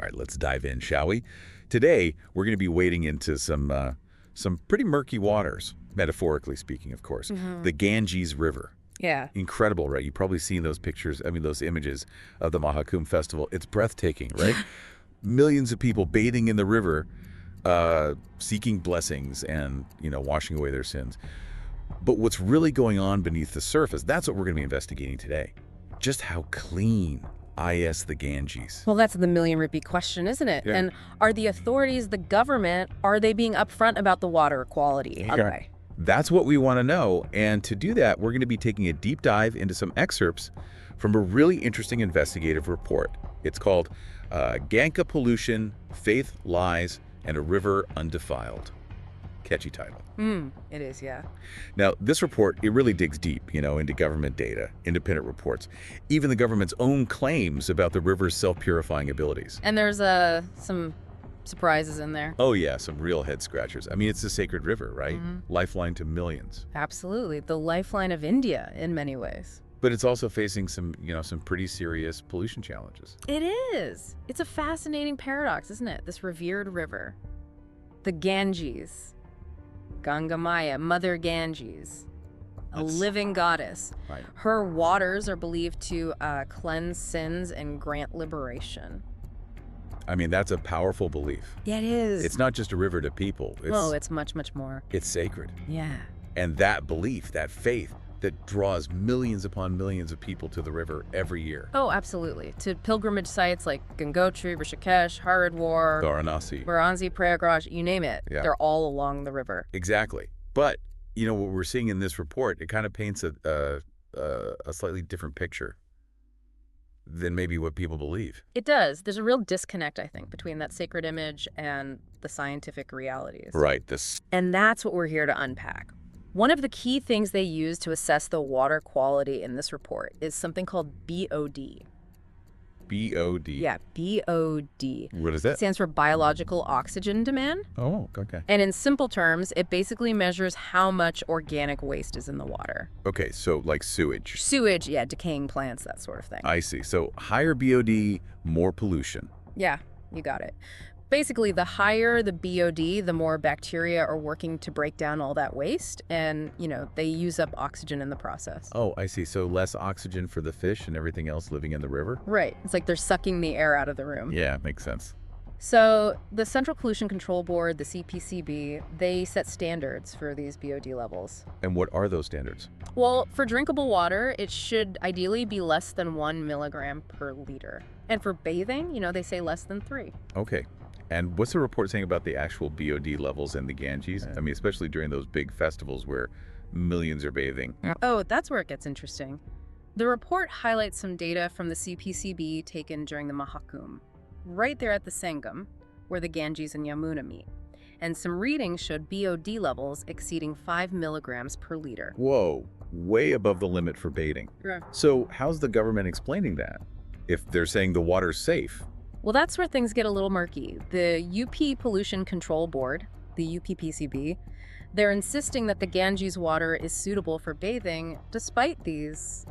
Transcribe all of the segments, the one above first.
right, let's dive in, shall we? Today, we're going to be wading into some pretty murky waters, metaphorically speaking, of course. The Ganges River. Yeah. Incredible, right? You've probably seen those pictures, those images of the Mahakumbh Festival. It's breathtaking, right? Millions of people bathing in the river, seeking blessings and, washing away their sins. But what's really going on beneath the surface, that's what we're going to be investigating today. Just how clean is the Ganges? Well, that's the million rupee question, isn't it? Yeah. And are the authorities, the government, are they being upfront about the water quality? Okay. That's what we want to know. And to do that, we're going to be taking a deep dive into some excerpts from a really interesting investigative report. It's called Ganga Pollution, Faith, Lies, and a River Undefiled. Catchy title. It is, yeah. Now, this report, it really digs deep, into government data, independent reports, even the government's own claims about the river's self-purifying abilities. And there's some surprises in there. Oh, yeah, some real head scratchers. It's a sacred river, right? Lifeline to millions. Absolutely. The lifeline of India in many ways. But it's also facing some pretty serious pollution challenges. It is. It's a fascinating paradox, isn't it? This revered river. The Ganges. Ganga Maya, Mother Ganges, a living goddess. Right. Her waters are believed to cleanse sins and grant liberation. That's a powerful belief. Yeah, it is. It's not just a river to people. It's much, much more. It's sacred. Yeah. And that belief, that faith, that draws millions upon millions of people to the river every year. Oh, absolutely. To pilgrimage sites like Gangotri, Rishikesh, Haridwar, Varanasi, Prayagraj, you name it. Yeah. They're all along the river. Exactly. But, what we're seeing in this report, it kind of paints a slightly different picture than maybe what people believe. It does. There's a real disconnect, I think, between that sacred image and the scientific realities. Right. And that's what we're here to unpack. One of the key things they use to assess the water quality in this report is something called BOD. BOD? Yeah, BOD. What is that? It stands for biological oxygen demand. Oh, okay. And in simple terms, it basically measures how much organic waste is in the water. Okay, so like sewage. Sewage, yeah, decaying plants, that sort of thing. I see. So higher BOD, more pollution. Yeah, you got it. Basically, the higher the BOD, the more bacteria are working to break down all that waste, and, they use up oxygen in the process. Oh, I see. So less oxygen for the fish and everything else living in the river? Right. It's like they're sucking the air out of the room. Yeah, makes sense. So the Central Pollution Control Board, the CPCB, they set standards for these BOD levels. And what are those standards? Well, for drinkable water, it should ideally be less than 1 milligram per liter. And for bathing, they say less than 3. Okay. And what's the report saying about the actual BOD levels in the Ganges? Especially during those big festivals where millions are bathing. Oh, that's where it gets interesting. The report highlights some data from the CPCB taken during the Mahakumbh, right there at the Sangam, where the Ganges and Yamuna meet. And some readings showed BOD levels exceeding 5 milligrams per liter. Whoa, way above the limit for bathing. Yeah. So how's the government explaining that? If they're saying the water's safe? Well, that's where things get a little murky. The UP Pollution Control Board, the UPPCB, they're insisting that the Ganges water is suitable for bathing despite these,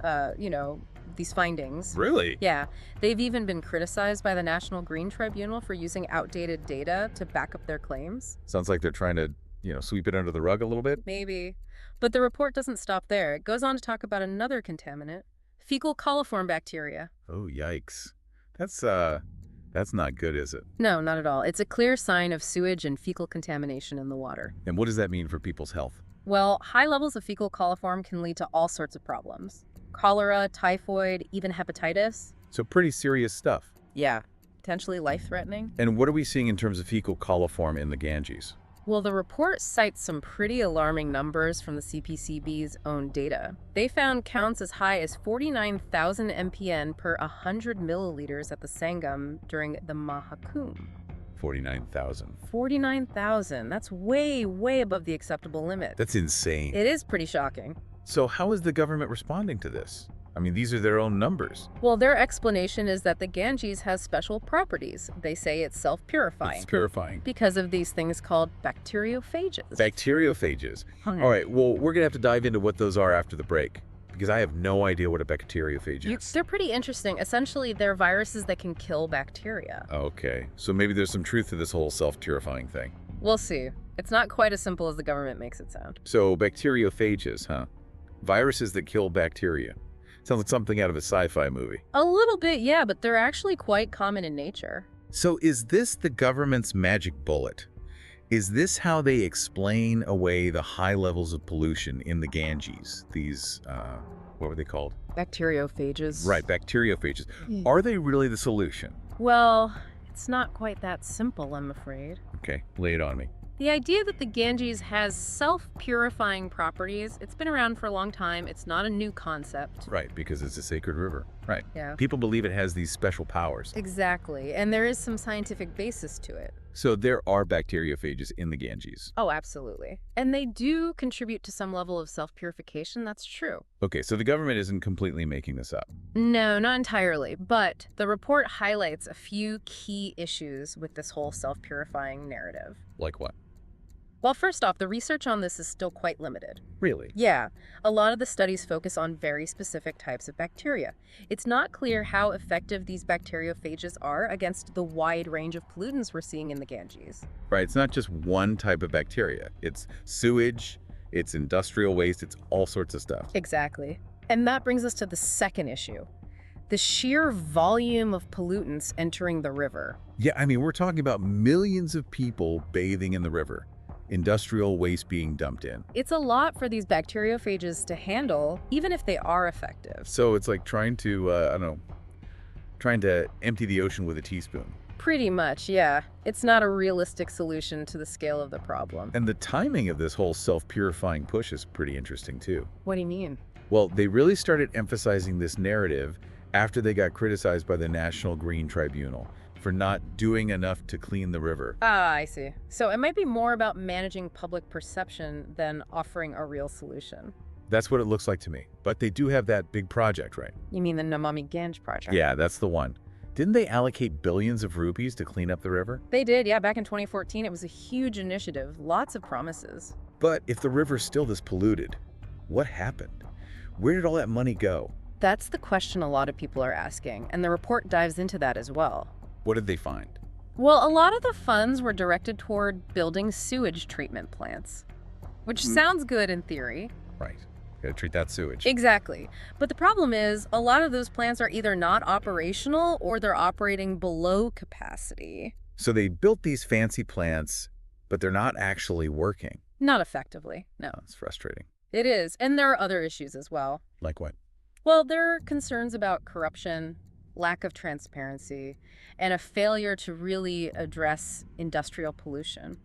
these findings. Really? Yeah. They've even been criticized by the National Green Tribunal for using outdated data to back up their claims. Sounds like they're trying to, sweep it under the rug a little bit? Maybe. But the report doesn't stop there. It goes on to talk about another contaminant, fecal coliform bacteria. Oh, yikes. That's not good, is it? No, not at all. It's a clear sign of sewage and fecal contamination in the water. And what does that mean for people's health? Well, high levels of fecal coliform can lead to all sorts of problems. Cholera, typhoid, even hepatitis. So pretty serious stuff. Yeah, potentially life-threatening. And what are we seeing in terms of fecal coliform in the Ganges? Well, the report cites some pretty alarming numbers from the CPCB's own data. They found counts as high as 49,000 mpn per 100 milliliters at the Sangam during the Mahakumbh. 49,000. 49,000. That's way, way above the acceptable limit. That's insane. It is pretty shocking. So how is the government responding to this? These are their own numbers. Well, their explanation is that the Ganges has special properties. They say it's self-purifying. It's purifying. Because of these things called bacteriophages. Bacteriophages. Okay. All right, well, we're going to have to dive into what those are after the break. because I have no idea what a bacteriophage is. They're pretty interesting. Essentially, they're viruses that can kill bacteria. Okay, so maybe there's some truth to this whole self-purifying thing. We'll see. It's not quite as simple as the government makes it sound. So bacteriophages, huh? Viruses that kill bacteria. Sounds like something out of a sci-fi movie. A little bit, yeah, but they're actually quite common in nature. So is this the government's magic bullet? Is this how they explain away the high levels of pollution in the Ganges? These, what were they called? Bacteriophages. Right, bacteriophages. Are they really the solution? Well, it's not quite that simple, I'm afraid. Okay, lay it on me. The idea that the Ganges has self-purifying properties, it's been around for a long time. It's not a new concept. Right, because it's a sacred river. Right. Yeah. People believe it has these special powers. Exactly. And there is some scientific basis to it. So there are bacteriophages in the Ganges. Oh, absolutely. And they do contribute to some level of self-purification. That's true. Okay, so the government isn't completely making this up. No, not entirely. But the report highlights a few key issues with this whole self-purifying narrative. Like what? Well, first off, the research on this is still quite limited. Really? Yeah, a lot of the studies focus on very specific types of bacteria. It's not clear how effective these bacteriophages are against the wide range of pollutants we're seeing in the Ganges. Right, it's not just one type of bacteria. It's sewage, it's industrial waste, it's all sorts of stuff. Exactly. And that brings us to the second issue. The sheer volume of pollutants entering the river. Yeah, I mean, we're talking about millions of people bathing in the river. Industrial waste being dumped in. It's a lot for these bacteriophages to handle, even if they are effective. So it's like trying to, trying to empty the ocean with a teaspoon. Pretty much, yeah. It's not a realistic solution to the scale of the problem. And the timing of this whole self-purifying push is pretty interesting too. What do you mean? Well, they really started emphasizing this narrative after they got criticized by the National Green Tribunal for not doing enough to clean the river. Ah, I see. So it might be more about managing public perception than offering a real solution. That's what it looks like to me. But they do have that big project, right? You mean the Namami Gange project? Yeah, that's the one. Didn't they allocate billions of rupees to clean up the river? They did, yeah. Back in 2014, it was a huge initiative. Lots of promises. But if the river's still this polluted, what happened? Where did all that money go? That's the question a lot of people are asking, and the report dives into that as well. What did they find? Well, a lot of the funds were directed toward building sewage treatment plants, which sounds good in theory. Right. Gotta treat that sewage. Exactly. But the problem is, a lot of those plants are either not operational or they're operating below capacity. So they built these fancy plants, but they're not actually working. Not effectively, no. That's frustrating. It is. And there are other issues as well. Like what? Well, there are concerns about corruption, lack of transparency, and a failure to really address industrial pollution.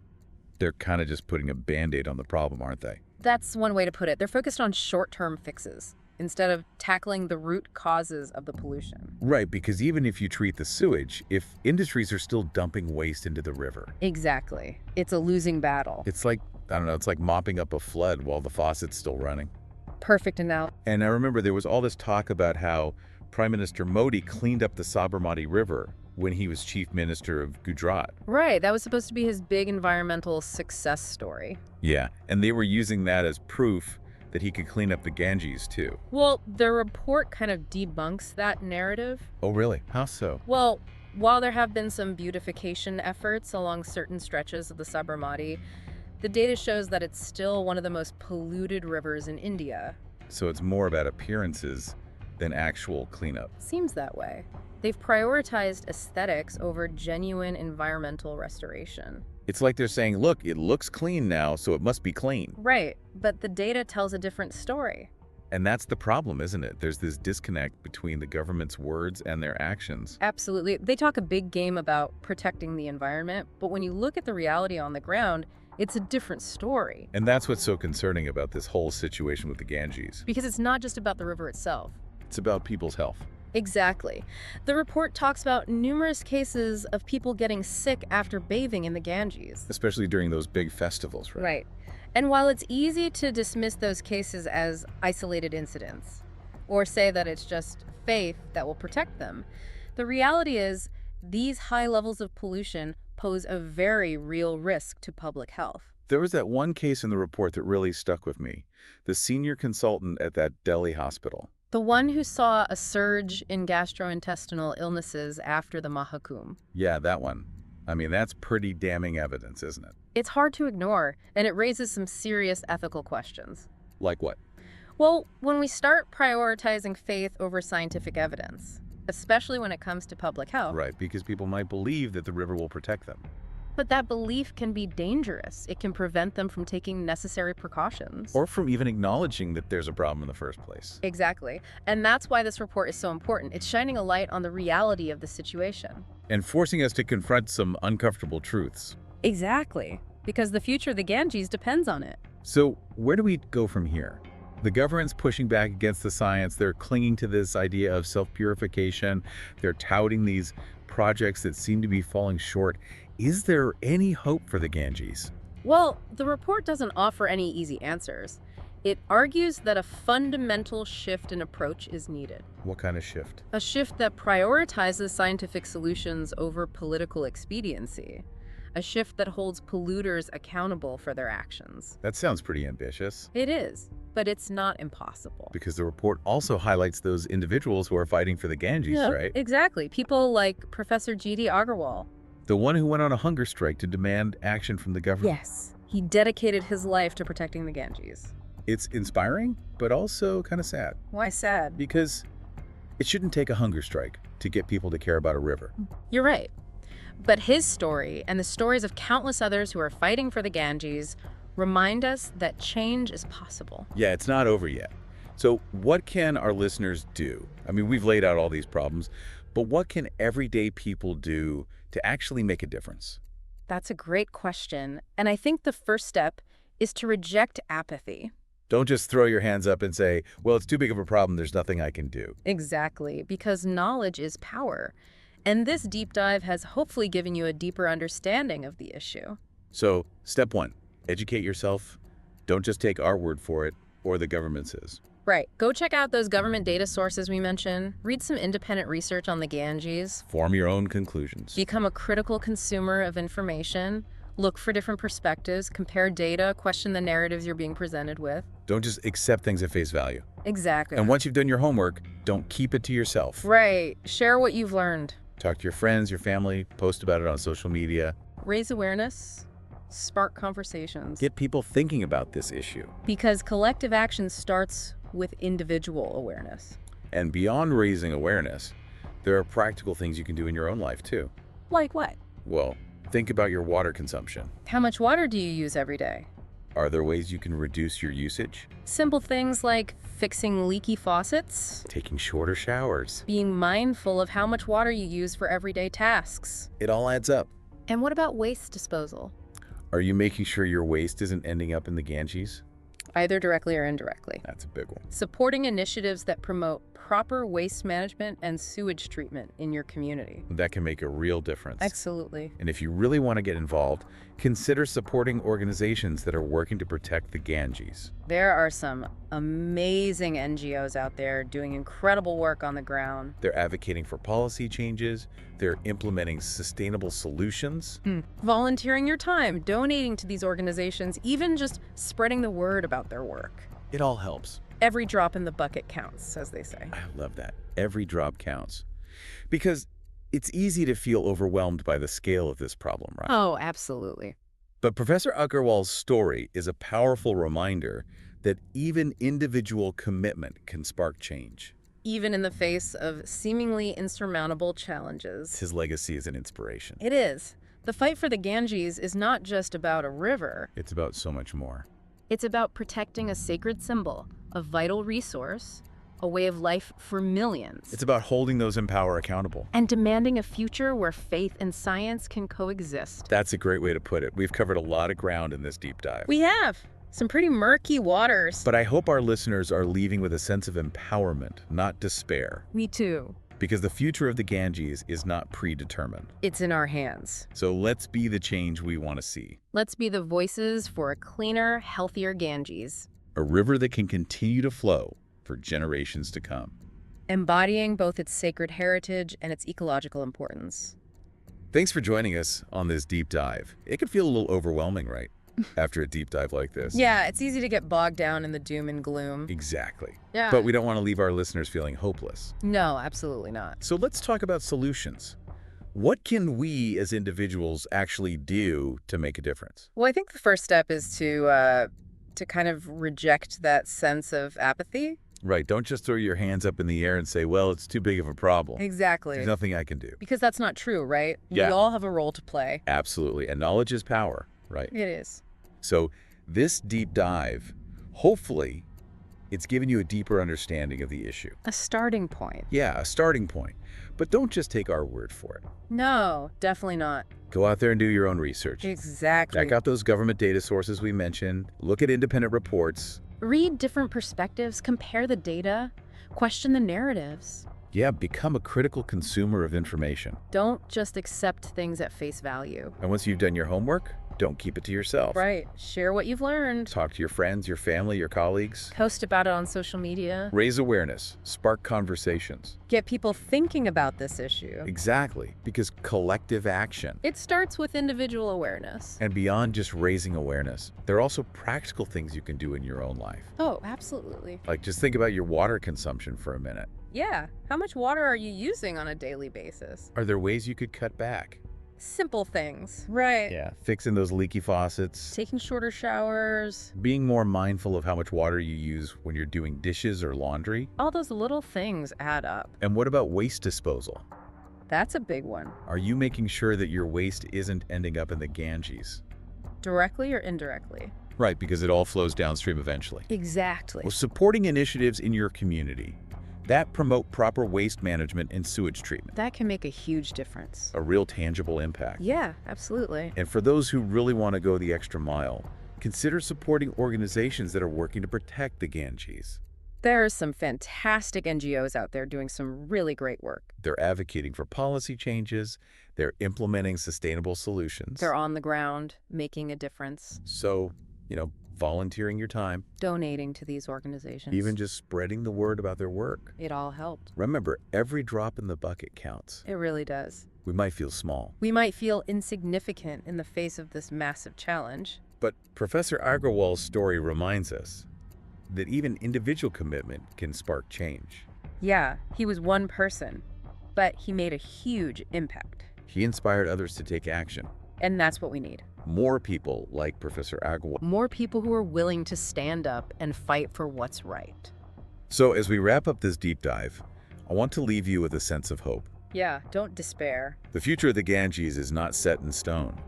They're kind of just putting a Band-Aid on the problem, aren't they? That's one way to put it. They're focused on short-term fixes instead of tackling the root causes of the pollution. Right, because even if you treat the sewage, if industries are still dumping waste into the river. Exactly. It's a losing battle. It's like, I don't know, it's like mopping up a flood while the faucet's still running. Perfect analogy. And I remember there was all this talk about how Prime Minister Modi cleaned up the Sabarmati River when he was Chief Minister of Gujarat. Right, that was supposed to be his big environmental success story. Yeah, and they were using that as proof that he could clean up the Ganges too. Well, the report kind of debunks that narrative. Oh, really? How so? Well, while there have been some beautification efforts along certain stretches of the Sabarmati, the data shows that it's still one of the most polluted rivers in India. So it's more about appearances than actual cleanup. Seems that way. They've prioritized aesthetics over genuine environmental restoration. It's like they're saying, look, it looks clean now, so it must be clean. Right, but the data tells a different story. And that's the problem, isn't it? There's this disconnect between the government's words and their actions. Absolutely. They talk a big game about protecting the environment, but when you look at the reality on the ground, it's a different story. And that's what's so concerning about this whole situation with the Ganges. Because it's not just about the river itself. It's about people's health. Exactly. The report talks about numerous cases of people getting sick after bathing in the Ganges. Especially during those big festivals, right? Right. And while it's easy to dismiss those cases as isolated incidents, or say that it's just faith that will protect them, the reality is these high levels of pollution pose a very real risk to public health. There was that one case in the report that really stuck with me. The senior consultant at that Delhi hospital. The one who saw a surge in gastrointestinal illnesses after the Mahakumbh. Yeah, that one. I mean, that's pretty damning evidence, isn't it? It's hard to ignore, and it raises some serious ethical questions. Like what? Well, when we start prioritizing faith over scientific evidence, especially when it comes to public health. Right, because people might believe that the river will protect them. But that belief can be dangerous. It can prevent them from taking necessary precautions. Or from even acknowledging that there's a problem in the first place. Exactly. And that's why this report is so important. It's shining a light on the reality of the situation. And forcing us to confront some uncomfortable truths. Exactly. Because the future of the Ganges depends on it. So where do we go from here? The government's pushing back against the science. They're clinging to this idea of self-purification. They're touting these projects that seem to be falling short. Is there any hope for the Ganges? Well, the report doesn't offer any easy answers. It argues that a fundamental shift in approach is needed. What kind of shift? A shift that prioritizes scientific solutions over political expediency. A shift that holds polluters accountable for their actions. That sounds pretty ambitious. It is, but it's not impossible. Because the report also highlights those individuals who are fighting for the Ganges, right? Exactly. People like Professor G.D. Agarwal. The one who went on a hunger strike to demand action from the government. Yes. He dedicated his life to protecting the Ganges. It's inspiring, but also kind of sad. Why sad? Because it shouldn't take a hunger strike to get people to care about a river. You're right. But his story and the stories of countless others who are fighting for the Ganges remind us that change is possible. Yeah, it's not over yet. So what can our listeners do? I mean, we've laid out all these problems, but what can everyday people do to actually make a difference? That's a great question. And I think the first step is to reject apathy. Don't just throw your hands up and say, well, it's too big of a problem, there's nothing I can do. Exactly, because knowledge is power. And this deep dive has hopefully given you a deeper understanding of the issue. So, step one, educate yourself. Don't just take our word for it or the government's. Right. Go check out those government data sources we mentioned. Read some independent research on the Ganges. Form your own conclusions. Become a critical consumer of information. Look for different perspectives. Compare data. Question the narratives you're being presented with. Don't just accept things at face value. Exactly. And once you've done your homework, don't keep it to yourself. Right. Share what you've learned. Talk to your friends, your family, post about it on social media. Raise awareness. Spark conversations. Get people thinking about this issue. Because collective action starts with individual awareness. And beyond raising awareness, there are practical things you can do in your own life, too. Like what? Well, think about your water consumption. How much water do you use every day? Are there ways you can reduce your usage? Simple things like fixing leaky faucets, Taking shorter showers. being mindful of how much water you use for everyday tasks. It all adds up. And what about waste disposal? Are you making sure your waste isn't ending up in the Ganges? Either directly or indirectly. That's a big one. Supporting initiatives that promote proper waste management and sewage treatment in your community. That can make a real difference. Absolutely. And if you really want to get involved, consider supporting organizations that are working to protect the Ganges. There are some amazing NGOs out there doing incredible work on the ground. They're advocating for policy changes. They're implementing sustainable solutions. Volunteering your time, donating to these organizations, even just spreading the word about their work. It all helps. Every drop in the bucket counts, as they say. I love that. Every drop counts. Because it's easy to feel overwhelmed by the scale of this problem, right? Oh, absolutely. But Professor Agarwal's story is a powerful reminder that even individual commitment can spark change. Even in the face of seemingly insurmountable challenges. His legacy is an inspiration. It is. The fight for the Ganges is not just about a river. It's about so much more. It's about protecting a sacred symbol, a vital resource, a way of life for millions. It's about holding those in power accountable. And demanding a future where faith and science can coexist. That's a great way to put it. We've covered a lot of ground in this deep dive. We have. Some pretty murky waters. But I hope our listeners are leaving with a sense of empowerment, not despair. Me too. Because the future of the Ganges is not predetermined. It's in our hands. So let's be the change we want to see. Let's be the voices for a cleaner, healthier Ganges. A river that can continue to flow for generations to come. Embodying both its sacred heritage and its ecological importance. Thanks for joining us on this deep dive. It could feel a little overwhelming, right? after a deep dive like this. Yeah, it's easy to get bogged down in the doom and gloom. Exactly. Yeah. But we don't want to leave our listeners feeling hopeless. No, absolutely not. So let's talk about solutions. What can we as individuals actually do to make a difference? Well, I think the first step is to kind of reject that sense of apathy. Right. Don't just throw your hands up in the air and say, well, it's too big of a problem. Exactly. There's nothing I can do. Because that's not true, right? Yeah. We all have a role to play. Absolutely. And knowledge is power, right? It is. So this deep dive, hopefully, it's given you a deeper understanding of the issue. A starting point. Yeah, a starting point. But don't just take our word for it. No, definitely not. Go out there and do your own research. Exactly. Check out those government data sources we mentioned. Look at independent reports. Read different perspectives, compare the data, question the narratives. Yeah, become a critical consumer of information. Don't just accept things at face value. And once you've done your homework, don't keep it to yourself. Right. Share what you've learned. Talk to your friends, your family, your colleagues. Post about it on social media. Raise awareness. Spark conversations. Get people thinking about this issue. Exactly, because collective action. It starts with individual awareness. And beyond just raising awareness, there are also practical things you can do in your own life. Oh, absolutely. Like just think about your water consumption for a minute. Yeah. How much water are you using on a daily basis? Are there ways you could cut back? Simple things. Right. Yeah, fixing those leaky faucets. Taking shorter showers. Being more mindful of how much water you use when you're doing dishes or laundry. All those little things add up. And what about waste disposal? That's a big one. Are you making sure that your waste isn't ending up in the Ganges? Directly or indirectly? Right, because it all flows downstream eventually. Exactly. Well, supporting initiatives in your community that promote proper waste management and sewage treatment. That can make a huge difference. A real tangible impact. Yeah, absolutely. And for those who really want to go the extra mile, consider supporting organizations that are working to protect the Ganges. There are some fantastic NGOs out there doing some really great work. They're advocating for policy changes. They're implementing sustainable solutions. They're on the ground, making a difference. So, volunteering your time. Donating to these organizations. Even just spreading the word about their work. It all helped. Remember, every drop in the bucket counts. It really does. We might feel small. We might feel insignificant in the face of this massive challenge. But Professor Agarwal's story reminds us that even individual commitment can spark change. Yeah, he was one person, but he made a huge impact. He inspired others to take action. And that's what we need. More people like Professor Agarwal. More people who are willing to stand up and fight for what's right. So as we wrap up this deep dive, I want to leave you with a sense of hope. Yeah, don't despair. The future of the Ganges is not set in stone.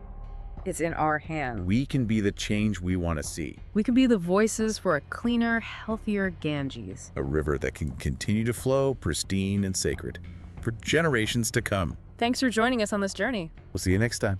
It's in our hands. We can be the change we want to see. We can be the voices for a cleaner, healthier Ganges. A river that can continue to flow pristine and sacred for generations to come. Thanks for joining us on this journey. We'll see you next time.